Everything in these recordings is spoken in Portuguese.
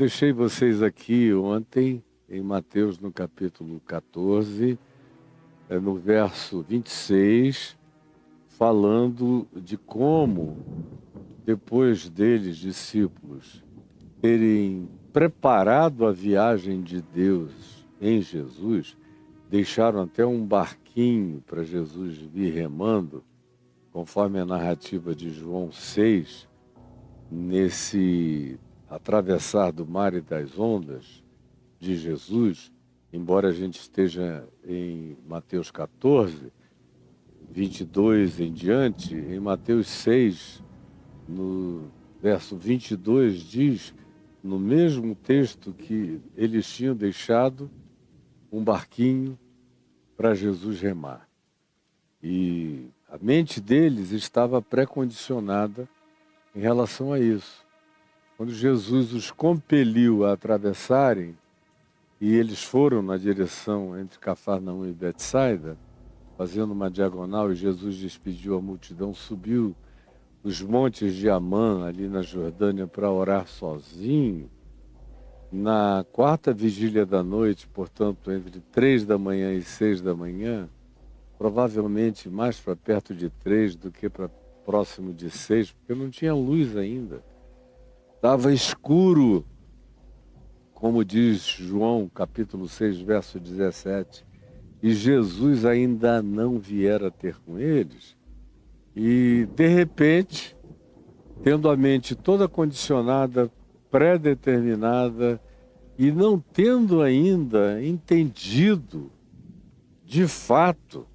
Deixei vocês aqui ontem em Mateus no capítulo 14, no verso 26, falando de como, depois deles, discípulos, terem preparado a viagem de Deus em Jesus, deixaram até um barquinho para Jesus vir remando, conforme a narrativa de João 6, nesse atravessar do mar e das ondas de Jesus, embora a gente esteja em Mateus 14, 22 em diante, em Mateus 6, no verso 22, diz, no mesmo texto, que eles tinham deixado um barquinho para Jesus remar. E a mente deles estava pré-condicionada em relação a isso. Quando Jesus os compeliu a atravessarem, e eles foram na direção entre Cafarnaum e Betsaida, fazendo uma diagonal, e Jesus despediu a multidão, subiu os montes de Amã, ali na Jordânia, para orar sozinho. Na quarta vigília da noite, portanto, entre 3 da manhã e 6 da manhã, provavelmente mais para perto de 3 do que para próximo de 6, porque não tinha luz ainda. Estava escuro, como diz João, capítulo 6, verso 17, e Jesus ainda não viera ter com eles. E, de repente, tendo a mente toda condicionada, pré-determinada, e não tendo ainda entendido, de fato,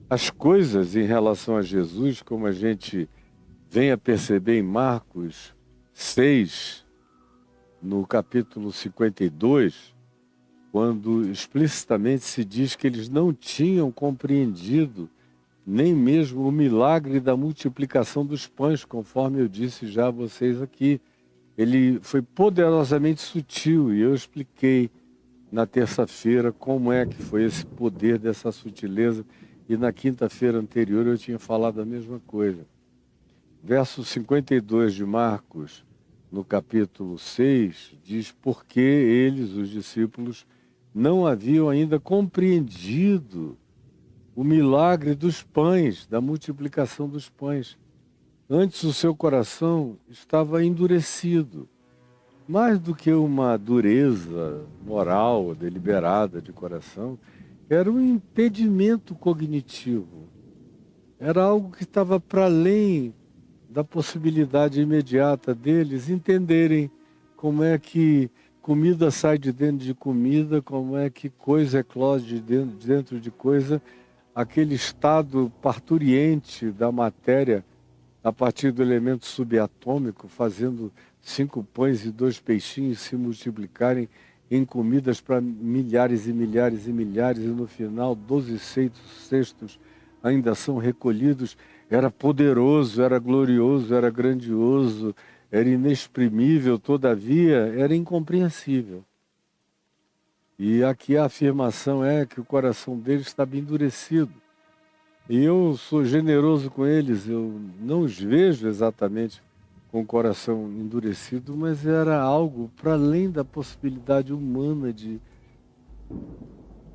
as coisas em relação a Jesus, como a gente vem a perceber em Marcos 6, no capítulo 52, quando explicitamente se diz que eles não tinham compreendido nem mesmo o milagre da multiplicação dos pães, conforme eu disse já a vocês aqui. Ele foi poderosamente sutil, e eu expliquei na terça-feira como é que foi esse poder dessa sutileza, e na quinta-feira anterior eu tinha falado a mesma coisa. Verso 52 de Marcos, no capítulo 6, diz porque eles, os discípulos, não haviam ainda compreendido o milagre dos pães, da multiplicação dos pães. Antes o seu coração estava endurecido. Mais do que uma dureza moral, deliberada de coração, era um impedimento cognitivo. Era algo que estava para além da possibilidade imediata deles entenderem como é que comida sai de dentro de comida, como é que coisa eclode de dentro de coisa, aquele estado parturiente da matéria a partir do elemento subatômico, fazendo 5 pães e 2 peixinhos se multiplicarem em comidas para milhares e milhares e milhares, e no final 12 cestos ainda são recolhidos. Era poderoso, era glorioso, era grandioso, era inexprimível, todavia era incompreensível. E aqui a afirmação é que o coração deles estava endurecido. E eu sou generoso com eles, eu não os vejo exatamente com o coração endurecido, mas era algo para além da possibilidade humana de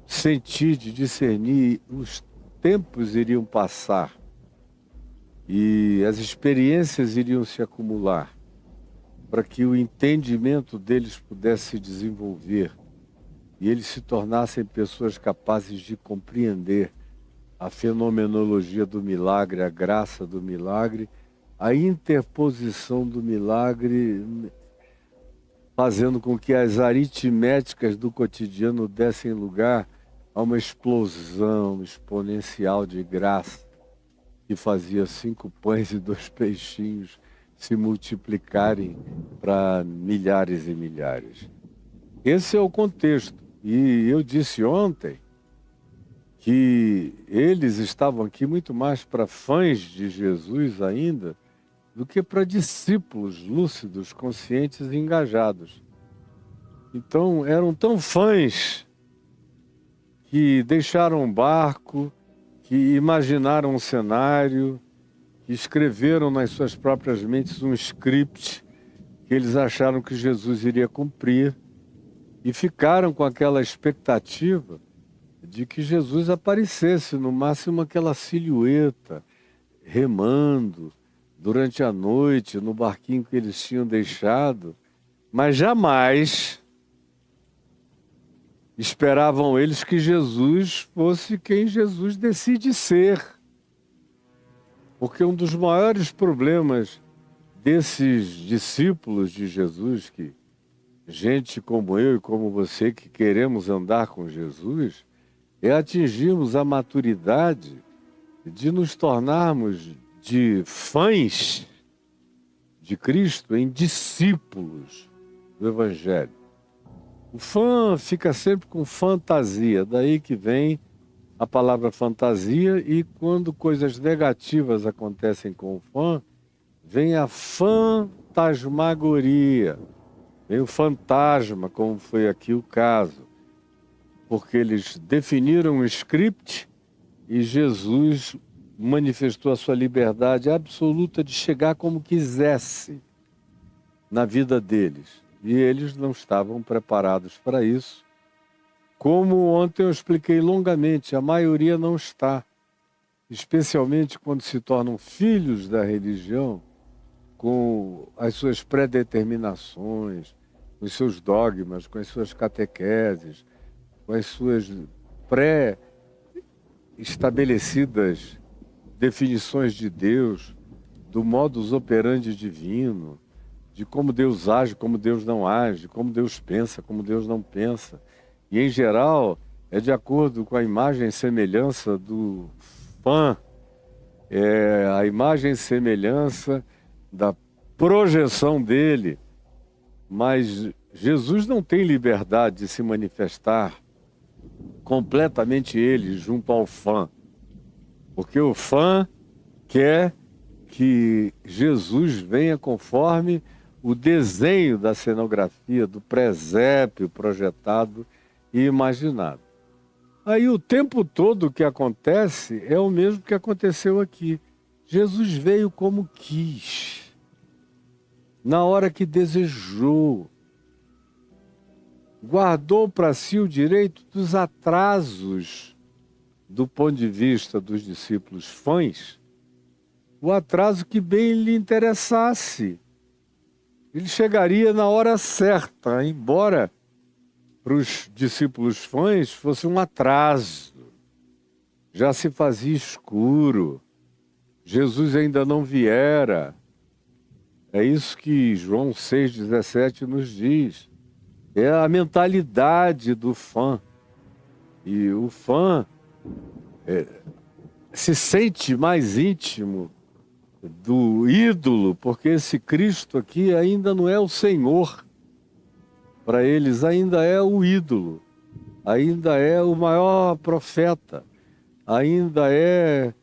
sentir, de discernir. Os tempos iriam passar e as experiências iriam se acumular para que o entendimento deles pudesse se desenvolver e eles se tornassem pessoas capazes de compreender a fenomenologia do milagre, a graça do milagre, a interposição do milagre, fazendo com que as aritméticas do cotidiano dessem lugar a uma explosão exponencial de graça que fazia 5 pães e 2 peixinhos se multiplicarem para milhares e milhares. Esse é o contexto. E eu disse ontem que eles estavam aqui muito mais para fãs de Jesus ainda do que para discípulos lúcidos, conscientes e engajados. Então, eram tão fãs que deixaram um barco, que imaginaram um cenário, que escreveram nas suas próprias mentes um script, que eles acharam que Jesus iria cumprir e ficaram com aquela expectativa de que Jesus aparecesse, no máximo aquela silhueta, remando durante a noite no barquinho que eles tinham deixado, mas jamais esperavam eles que Jesus fosse quem Jesus decide ser. Porque um dos maiores problemas desses discípulos de Jesus, que gente como eu e como você que queremos andar com Jesus, é atingirmos a maturidade de nos tornarmos de fãs de Cristo em discípulos do Evangelho. O fã fica sempre com fantasia, daí que vem a palavra fantasia, e quando coisas negativas acontecem com o fã, vem a fantasmagoria, vem o fantasma, como foi aqui o caso, porque eles definiram um script e Jesus manifestou a sua liberdade absoluta de chegar como quisesse na vida deles. E eles não estavam preparados para isso. Como ontem eu expliquei longamente, a maioria não está, especialmente quando se tornam filhos da religião, com as suas pré-determinações, com os seus dogmas, com as suas catequeses, com as suas pré-estabelecidas definições de Deus, do modus operandi divino, de como Deus age, como Deus não age, como Deus pensa, como Deus não pensa. E, em geral, é de acordo com a imagem e semelhança do fã, a imagem e semelhança da projeção dele. Mas Jesus não tem liberdade de se manifestar completamente ele junto ao fã. Porque o fã quer que Jesus venha conforme o desenho da cenografia, do presépio projetado e imaginado. Aí o tempo todo o que acontece é o mesmo que aconteceu aqui. Jesus veio como quis, na hora que desejou, guardou para si o direito dos atrasos do ponto de vista dos discípulos fãs, o atraso que bem lhe interessasse. Ele chegaria na hora certa, embora para os discípulos fãs fosse um atraso. Já se fazia escuro, Jesus ainda não viera. É isso que João 6,17 nos diz. É a mentalidade do fã. E o fã se sente mais íntimo do ídolo, porque esse Cristo aqui ainda não é o Senhor. Para eles ainda é o ídolo, ainda é o maior profeta, ainda é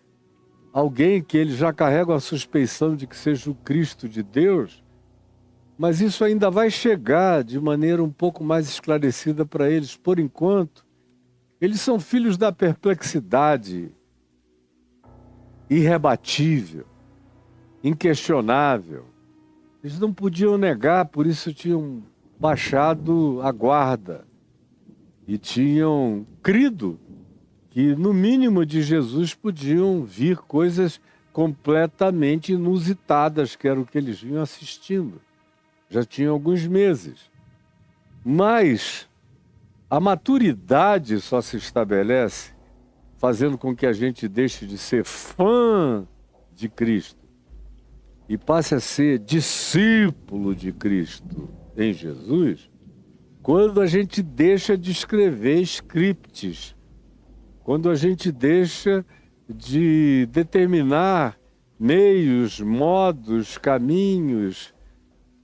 alguém que eles já carregam a suspeição de que seja o Cristo de Deus, mas isso ainda vai chegar de maneira um pouco mais esclarecida para eles. Por enquanto, eles são filhos da perplexidade irrebatível, inquestionável. Eles não podiam negar, por isso tinham baixado a guarda e tinham crido que no mínimo de Jesus podiam vir coisas completamente inusitadas, que era o que eles vinham assistindo. Já tinham alguns meses. Mas a maturidade só se estabelece fazendo com que a gente deixe de ser fã de Cristo e passe a ser discípulo de Cristo em Jesus, quando a gente deixa de escrever scripts, quando a gente deixa de determinar meios, modos, caminhos,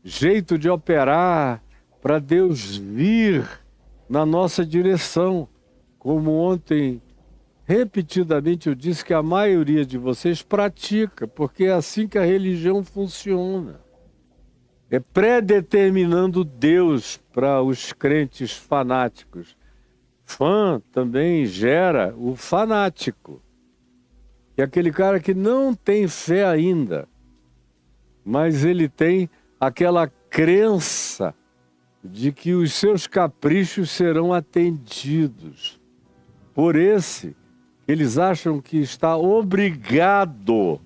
jeito de operar para Deus vir na nossa direção. Como ontem, repetidamente eu disse que a maioria de vocês pratica, porque é assim que a religião funciona. É predeterminando Deus para os crentes fanáticos. Fã também gera o fanático, que é aquele cara que não tem fé ainda, mas ele tem aquela crença de que os seus caprichos serão atendidos por esse. Eles acham que está obrigado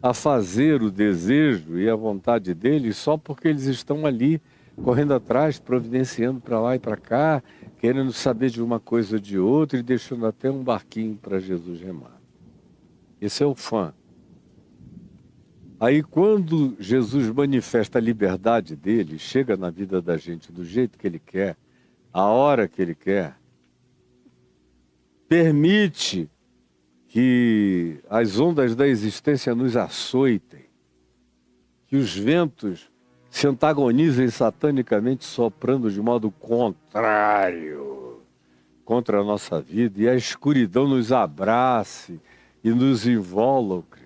a fazer o desejo e a vontade deles só porque eles estão ali correndo atrás, providenciando para lá e para cá, querendo saber de uma coisa ou de outra e deixando até um barquinho para Jesus remar. Esse é o fã. Aí quando Jesus manifesta a liberdade dele, chega na vida da gente do jeito que ele quer, a hora que ele quer, permite que as ondas da existência nos açoitem, que os ventos se antagonizem satanicamente soprando de modo contrário contra a nossa vida, e a escuridão nos abrace e nos involucre,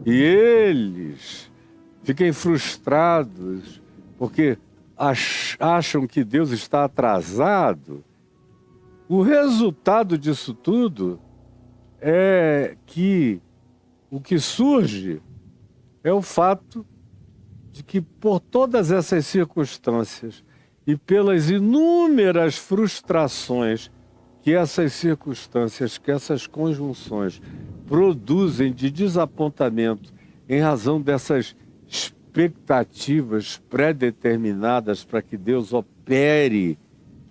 e eles fiquem frustrados porque acham que Deus está atrasado. O resultado disso tudo é que o que surge é o fato de que por todas essas circunstâncias e pelas inúmeras frustrações que essas circunstâncias, que essas conjunções produzem de desapontamento em razão dessas expectativas pré-determinadas para que Deus opere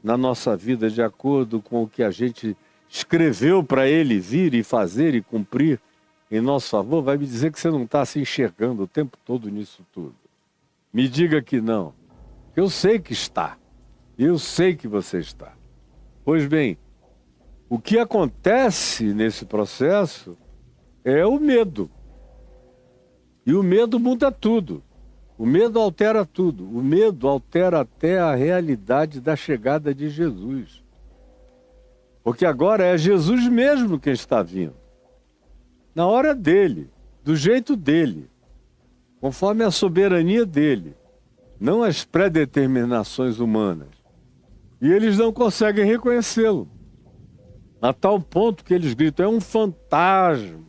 na nossa vida de acordo com o que a gente escreveu para Ele vir e fazer e cumprir em nosso favor, vai me dizer que você não está se enxergando o tempo todo nisso tudo. Me diga que não. Eu sei que está. Eu sei que você está. Pois bem, o que acontece nesse processo é o medo. E o medo muda tudo. O medo altera tudo. O medo altera até a realidade da chegada de Jesus. Porque agora é Jesus mesmo quem está vindo. Na hora dele, do jeito dele, conforme a soberania dele, não as pré-determinações humanas. E eles não conseguem reconhecê-lo. A tal ponto que eles gritam, é um fantasma.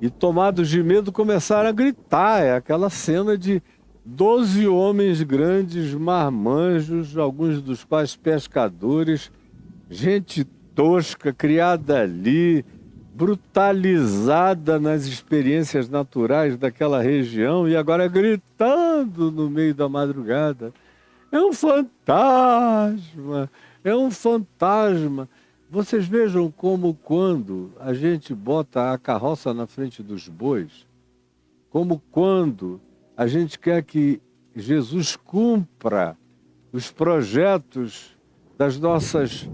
E tomados de medo começaram a gritar. É aquela cena de 12 homens grandes, marmanjos, alguns dos quais pescadores, gente tosca, criada ali, brutalizada nas experiências naturais daquela região e agora gritando no meio da madrugada. É um fantasma, é um fantasma. Vocês vejam como quando a gente bota a carroça na frente dos bois, como quando a gente quer que Jesus cumpra os projetos das nossas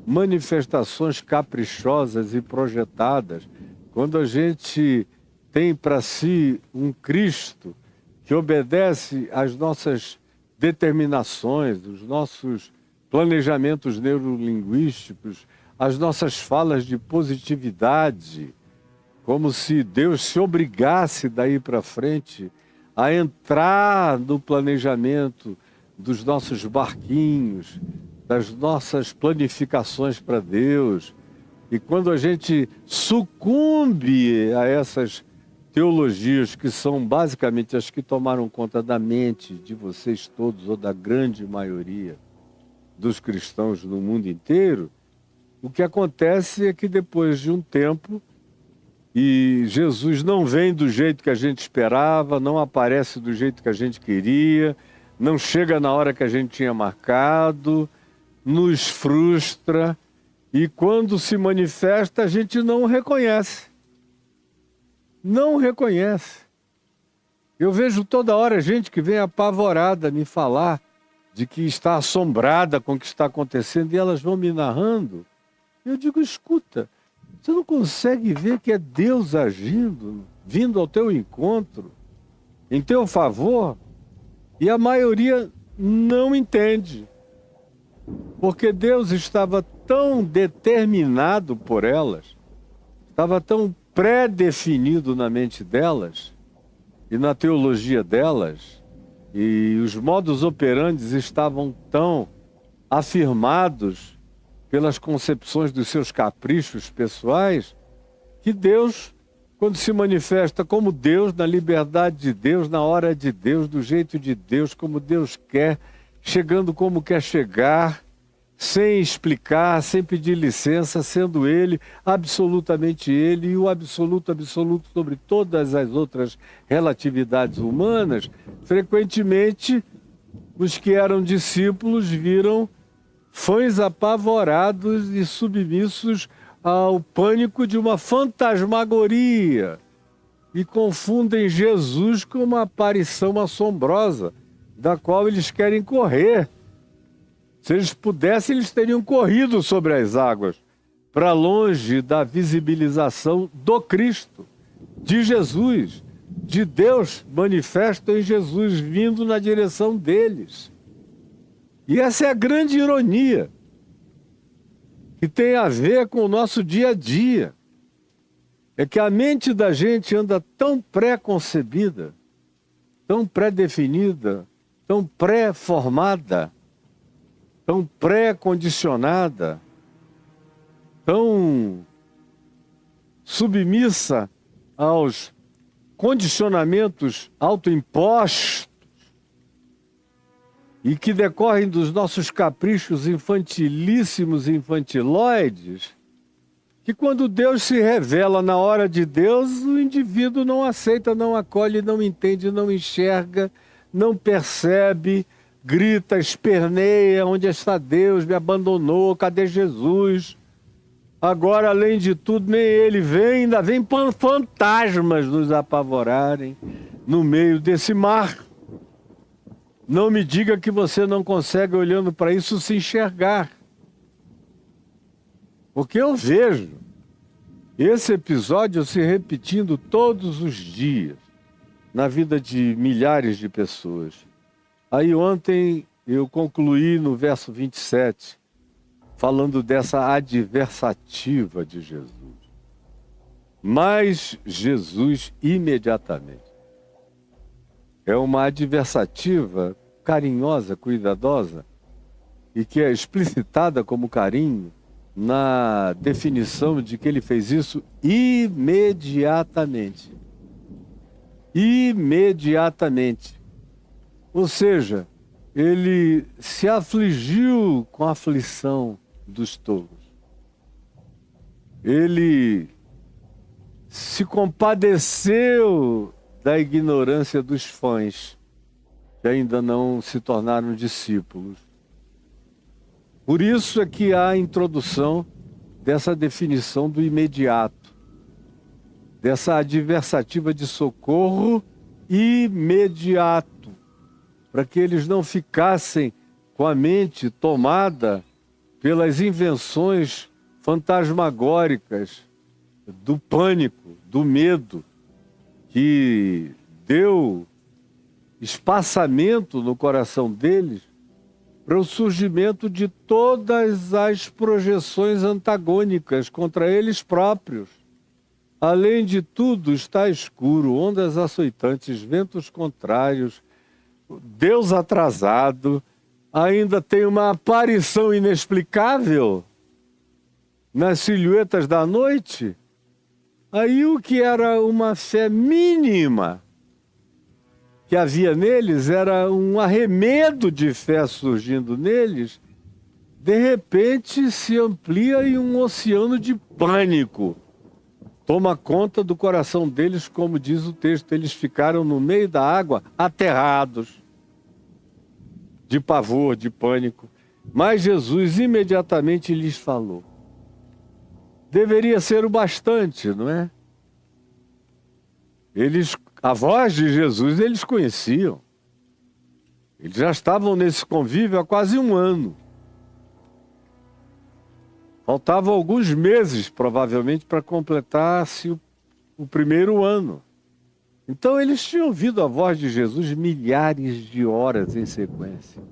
manifestações caprichosas e projetadas, quando a gente tem para si um Cristo que obedece às nossas determinações, os nossos planejamentos neurolinguísticos, as nossas falas de positividade, como se Deus se obrigasse daí para frente a entrar no planejamento dos nossos barquinhos, das nossas planificações para Deus. E quando a gente sucumbe a essas teologias que são basicamente as que tomaram conta da mente de vocês todos, ou da grande maioria dos cristãos no mundo inteiro, o que acontece é que depois de um tempo, e Jesus não vem do jeito que a gente esperava, não aparece do jeito que a gente queria, não chega na hora que a gente tinha marcado, nos frustra, e quando se manifesta a gente não reconhece. Não reconhece. Eu vejo toda hora gente que vem apavorada me falar de que está assombrada com o que está acontecendo, e elas vão me narrando. Eu digo, escuta, você não consegue ver que é Deus agindo, vindo ao teu encontro, em teu favor? E a maioria não entende. Porque Deus estava tão determinado por elas, estava tão pré-definido na mente delas e na teologia delas, e os modus operandi estavam tão afirmados pelas concepções dos seus caprichos pessoais, que Deus quando se manifesta como Deus, na liberdade de Deus, na hora de Deus, do jeito de Deus, como Deus quer, chegando como quer chegar, sem explicar, sem pedir licença, sendo Ele, absolutamente Ele, e o absoluto sobre todas as outras relatividades humanas. Frequentemente, os que eram discípulos viram fãs apavorados e submissos ao pânico de uma fantasmagoria e confundem Jesus com uma aparição assombrosa, da qual eles querem correr. Se eles pudessem, eles teriam corrido sobre as águas, para longe da visibilização do Cristo, de Jesus, de Deus manifesto em Jesus, vindo na direção deles. E essa é a grande ironia, que tem a ver com o nosso dia a dia. É que a mente da gente anda tão pré-concebida, tão pré-definida, tão pré-formada, tão pré-condicionada, tão submissa aos condicionamentos autoimpostos e que decorrem dos nossos caprichos infantilíssimos e infantiloides, que quando Deus se revela na hora de Deus, o indivíduo não aceita, não acolhe, não entende, não enxerga, não percebe, grita, esperneia: onde está Deus? Me abandonou, cadê Jesus? Agora, além de tudo, nem ele vem, ainda vem fantasmas nos apavorarem no meio desse mar. Não me diga que você não consegue, olhando para isso, se enxergar. Porque eu vejo esse episódio se repetindo todos os dias na vida de milhares de pessoas. Aí ontem eu concluí no verso 27, falando dessa adversativa de Jesus. Mas Jesus imediatamente. É uma adversativa carinhosa, cuidadosa, e que é explicitada como carinho na definição de que ele fez isso imediatamente. Imediatamente. Ou seja, ele se afligiu com a aflição dos tolos. Ele se compadeceu da ignorância dos fãs, que ainda não se tornaram discípulos. Por isso é que há a introdução dessa definição do imediato, dessa adversativa de socorro imediato, para que eles não ficassem com a mente tomada pelas invenções fantasmagóricas do pânico, do medo, que deu espaçamento no coração deles para o surgimento de todas as projeções antagônicas contra eles próprios. Além de tudo, está escuro, ondas açoitantes, ventos contrários, Deus atrasado, ainda tem uma aparição inexplicável nas silhuetas da noite. Aí o que era uma fé mínima que havia neles, era um arremedo de fé surgindo neles, de repente se amplia em um oceano de pânico. Toma conta do coração deles, como diz o texto, eles ficaram no meio da água aterrados, de pavor, de pânico. Mas Jesus imediatamente lhes falou. Deveria ser o bastante, não é? A voz de Jesus eles conheciam. Eles já estavam nesse convívio há quase um ano. Faltavam alguns meses, provavelmente, para completar-se o primeiro ano. Então eles tinham ouvido a voz de Jesus milhares de horas em sequência.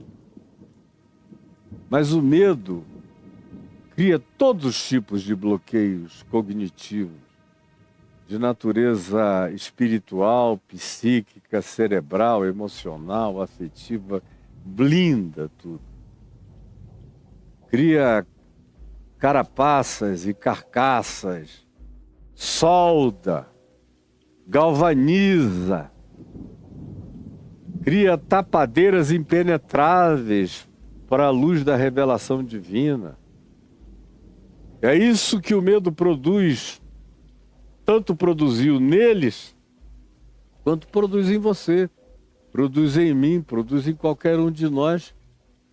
Mas o medo cria todos os tipos de bloqueios cognitivos, de natureza espiritual, psíquica, cerebral, emocional, afetiva, blinda tudo. Cria carapaças e carcaças, solda galvaniza, cria tapadeiras impenetráveis para a luz da revelação divina. É isso que o medo produz, tanto produziu neles, quanto produz em você, produz em mim, produz em qualquer um de nós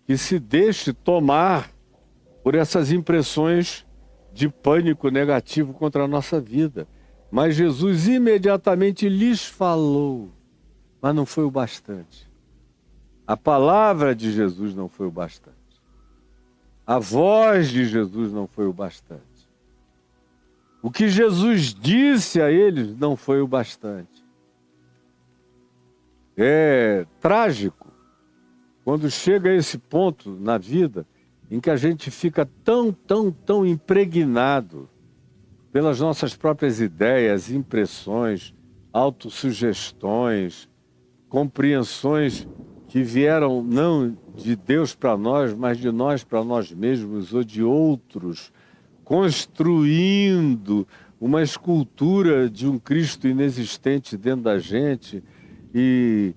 que se deixe tomar por essas impressões de pânico negativo contra a nossa vida. Mas Jesus imediatamente lhes falou, mas não foi o bastante. A palavra de Jesus não foi o bastante. A voz de Jesus não foi o bastante. O que Jesus disse a eles não foi o bastante. É trágico quando chega a esse ponto na vida em que a gente fica tão impregnado pelas nossas próprias ideias, impressões, autossugestões, compreensões que vieram não de Deus para nós, mas de nós para nós mesmos ou de outros, construindo uma escultura de um Cristo inexistente dentro da gente e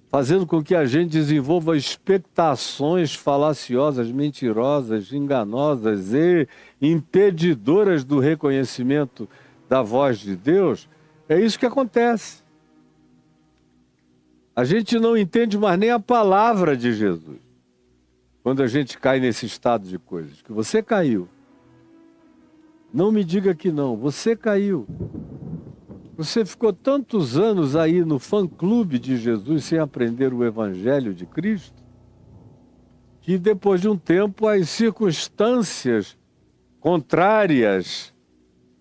fazendo com que a gente desenvolva expectações falaciosas, mentirosas, enganosas e impedidoras do reconhecimento da voz de Deus. É isso que acontece. A gente não entende mais nem a palavra de Jesus quando a gente cai nesse estado de coisas. Que você caiu. Não me diga que não, você caiu. Você ficou tantos anos aí no fã-clube de Jesus sem aprender o Evangelho de Cristo, que depois de um tempo as circunstâncias contrárias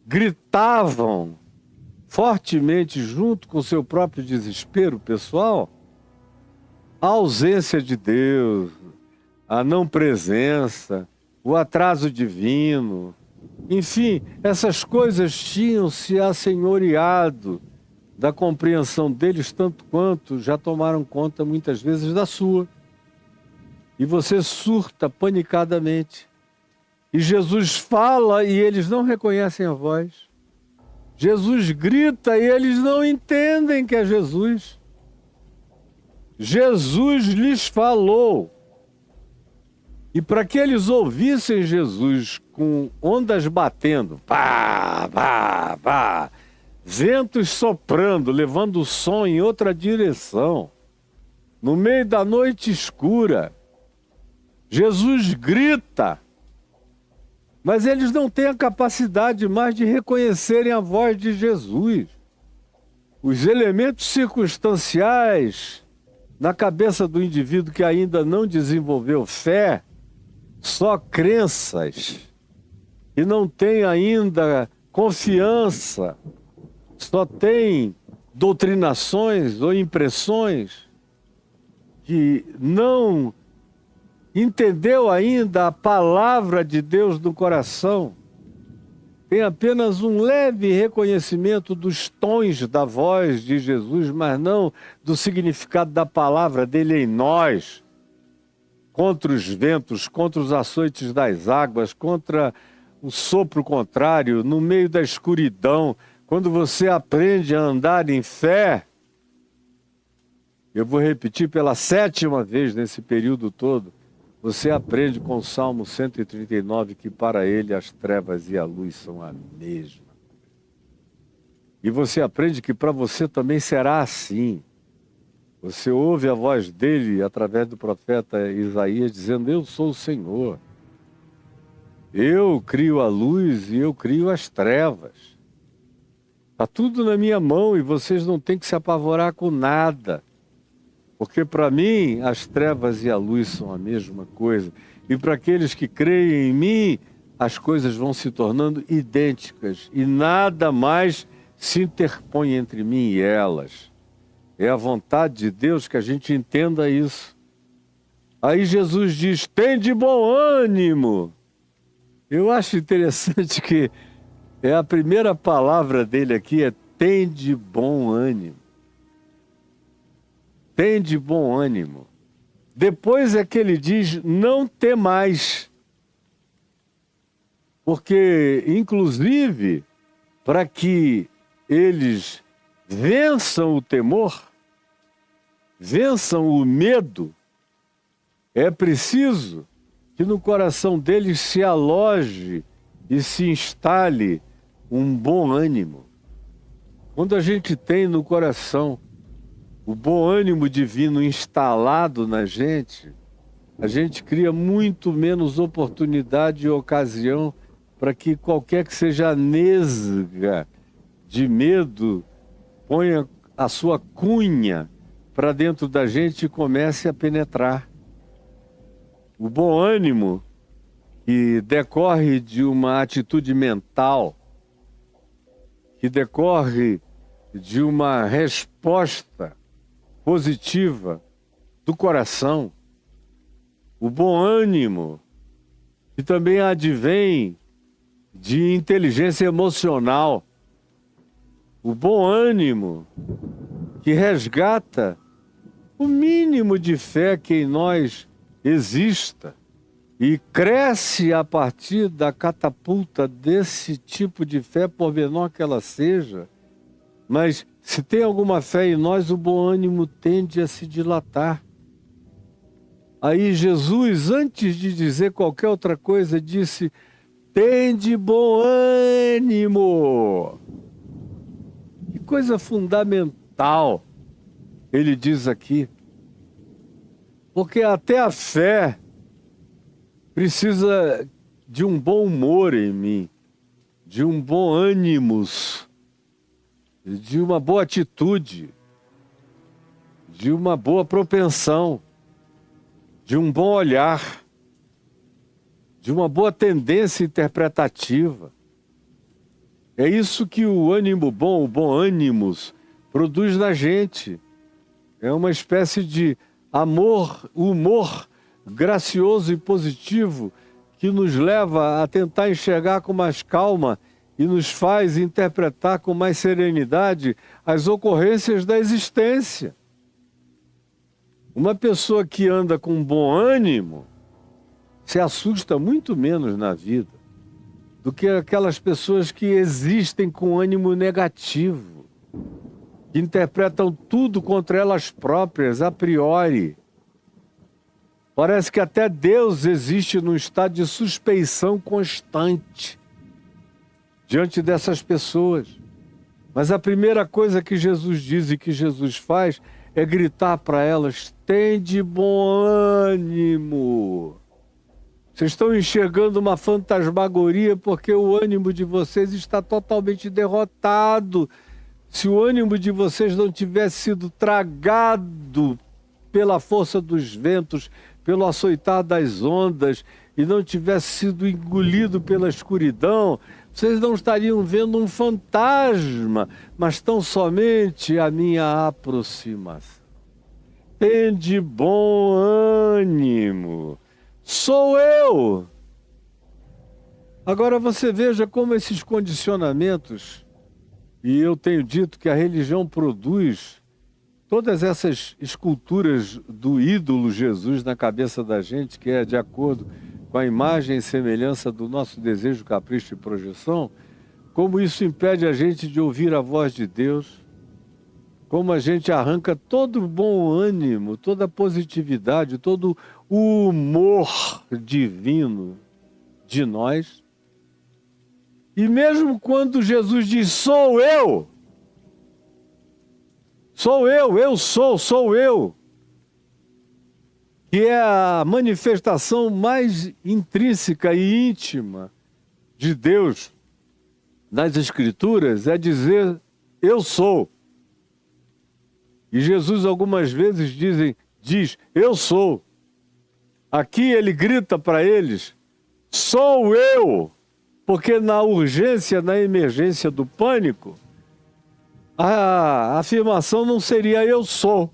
gritavam fortemente junto com o seu próprio desespero pessoal, a ausência de Deus, a não presença, o atraso divino, enfim, essas coisas tinham se assenhoreado da compreensão deles tanto quanto já tomaram conta muitas vezes da sua. E você surta panicadamente. E Jesus fala e eles não reconhecem a voz. Jesus grita e eles não entendem que é Jesus. Jesus lhes falou. E para que eles ouvissem Jesus com ondas batendo, pá, pá, pá, ventos soprando, levando o som em outra direção, no meio da noite escura, Jesus grita, mas eles não têm a capacidade mais de reconhecerem a voz de Jesus. Os elementos circunstanciais na cabeça do indivíduo que ainda não desenvolveu fé, só crenças, e não tem ainda confiança, só tem doutrinações ou impressões, que não entendeu ainda a palavra de Deus no coração, tem apenas um leve reconhecimento dos tons da voz de Jesus, mas não do significado da palavra dele em nós, contra os ventos, contra os açoites das águas, contra o sopro contrário, no meio da escuridão. Quando você aprende a andar em fé, eu vou repetir pela 7ª vez nesse período todo, você aprende com o Salmo 139 que para ele as trevas e a luz são a mesma. E você aprende que para você também será assim. Você ouve a voz dele através do profeta Isaías dizendo: eu sou o Senhor. Eu crio a luz e eu crio as trevas. Está tudo na minha mão e vocês não têm que se apavorar com nada. Porque para mim as trevas e a luz são a mesma coisa. E para aqueles que creem em mim, as coisas vão se tornando idênticas. E nada mais se interpõe entre mim e elas. É a vontade de Deus que a gente entenda isso. Aí Jesus diz: tem de bom ânimo. Eu acho interessante que a primeira palavra dele aqui é tem de bom ânimo. Tem de bom ânimo. Depois é que ele diz não temais. Porque, inclusive, para que eles vençam o temor, vençam o medo, é preciso que no coração deles se aloje e se instale um bom ânimo. Quando a gente tem no coração o bom ânimo divino instalado na gente, a gente cria muito menos oportunidade e ocasião para que qualquer que seja a nesga de medo ponha a sua cunha para dentro da gente e comece a penetrar. O bom ânimo, que decorre de uma atitude mental, que decorre de uma resposta positiva do coração, o bom ânimo, que também advém de inteligência emocional, o bom ânimo, que resgata o mínimo de fé que em nós exista e cresce a partir da catapulta desse tipo de fé, por menor que ela seja. Mas se tem alguma fé em nós, o bom ânimo tende a se dilatar. Aí Jesus, antes de dizer qualquer outra coisa, disse: tende bom ânimo. Que coisa fundamental ele diz aqui. Porque até a fé precisa de um bom humor em mim, de um bom ânimos, de uma boa atitude, de uma boa propensão, de um bom olhar, de uma boa tendência interpretativa. É isso que o ânimo bom, o bom ânimos, produz na gente. É uma espécie de humor gracioso e positivo que nos leva a tentar enxergar com mais calma e nos faz interpretar com mais serenidade as ocorrências da existência. Uma pessoa que anda com bom ânimo se assusta muito menos na vida do que aquelas pessoas que existem com ânimo negativo, que interpretam tudo contra elas próprias, a priori. Parece que até Deus existe num estado de suspeição constante diante dessas pessoas. Mas a primeira coisa que Jesus diz e que Jesus faz é gritar para elas: tende bom ânimo. Vocês estão enxergando uma fantasmagoria porque o ânimo de vocês está totalmente derrotado. Se o ânimo de vocês não tivesse sido tragado pela força dos ventos, pelo açoitar das ondas, e não tivesse sido engolido pela escuridão, vocês não estariam vendo um fantasma, mas tão somente a minha aproximação. Tende bom ânimo. Sou eu. Agora você veja como esses condicionamentos, e eu tenho dito que a religião produz todas essas esculturas do ídolo Jesus na cabeça da gente, que é de acordo com a imagem e semelhança do nosso desejo, capricho e projeção, como isso impede a gente de ouvir a voz de Deus, como a gente arranca todo o bom ânimo, toda a positividade, todo o humor divino de nós. E mesmo quando Jesus diz, sou eu, sou eu, que é a manifestação mais intrínseca e íntima de Deus nas Escrituras, é dizer, eu sou. E Jesus algumas vezes diz, eu sou. Aqui ele grita para eles, sou eu, porque na urgência, na emergência do pânico, a afirmação não seria eu sou.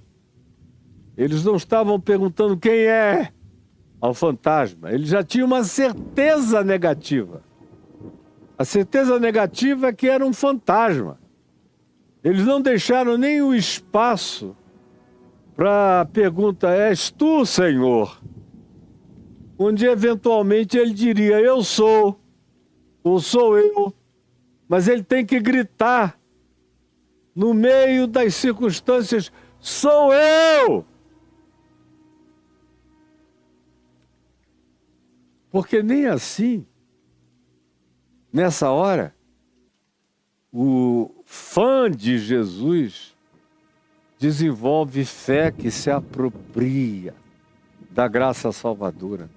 Eles não estavam perguntando quem é ao fantasma, eles já tinham uma certeza negativa. A certeza negativa é que era um fantasma. Eles não deixaram nem o espaço para a pergunta, és tu, Senhor? Onde eventualmente ele diria, eu sou, ou sou eu. Mas ele tem que gritar no meio das circunstâncias, sou eu. Porque nem assim, nessa hora, o fã de Jesus desenvolve fé que se apropria da graça salvadora.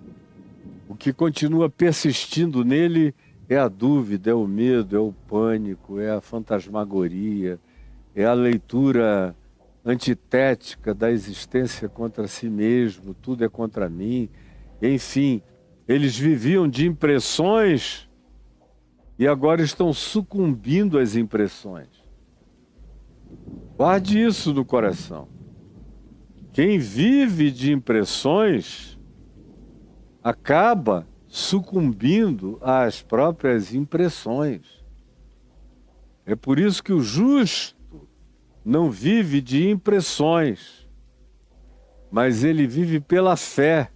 O que continua persistindo nele é a dúvida, é o medo, é o pânico, é a fantasmagoria, é a leitura antitética da existência contra si mesmo, tudo é contra mim. Enfim, eles viviam de impressões e agora estão sucumbindo às impressões. Guarde isso no coração. Quem vive de impressões acaba sucumbindo às próprias impressões. É por isso que o justo não vive de impressões, mas ele vive pela fé.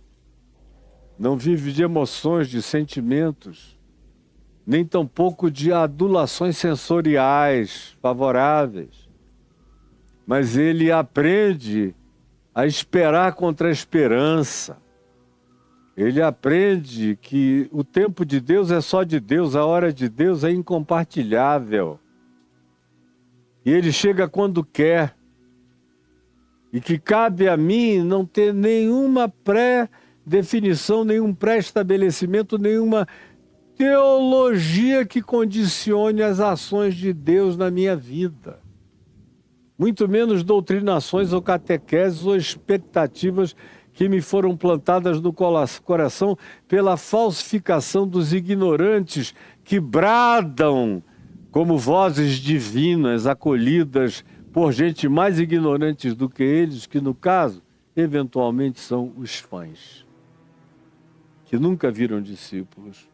Não vive de emoções, de sentimentos, nem tampouco de adulações sensoriais favoráveis. Mas ele aprende a esperar contra a esperança. Ele aprende que o tempo de Deus é só de Deus, a hora de Deus é incompartilhável. E ele chega quando quer. E que cabe a mim não ter nenhuma pré-definição, nenhum pré-estabelecimento, nenhuma teologia que condicione as ações de Deus na minha vida. Muito menos doutrinações ou catequeses ou expectativas que me foram plantadas no coração pela falsificação dos ignorantes que bradam como vozes divinas acolhidas por gente mais ignorantes do que eles, que no caso, eventualmente são os fãs, que nunca viram discípulos,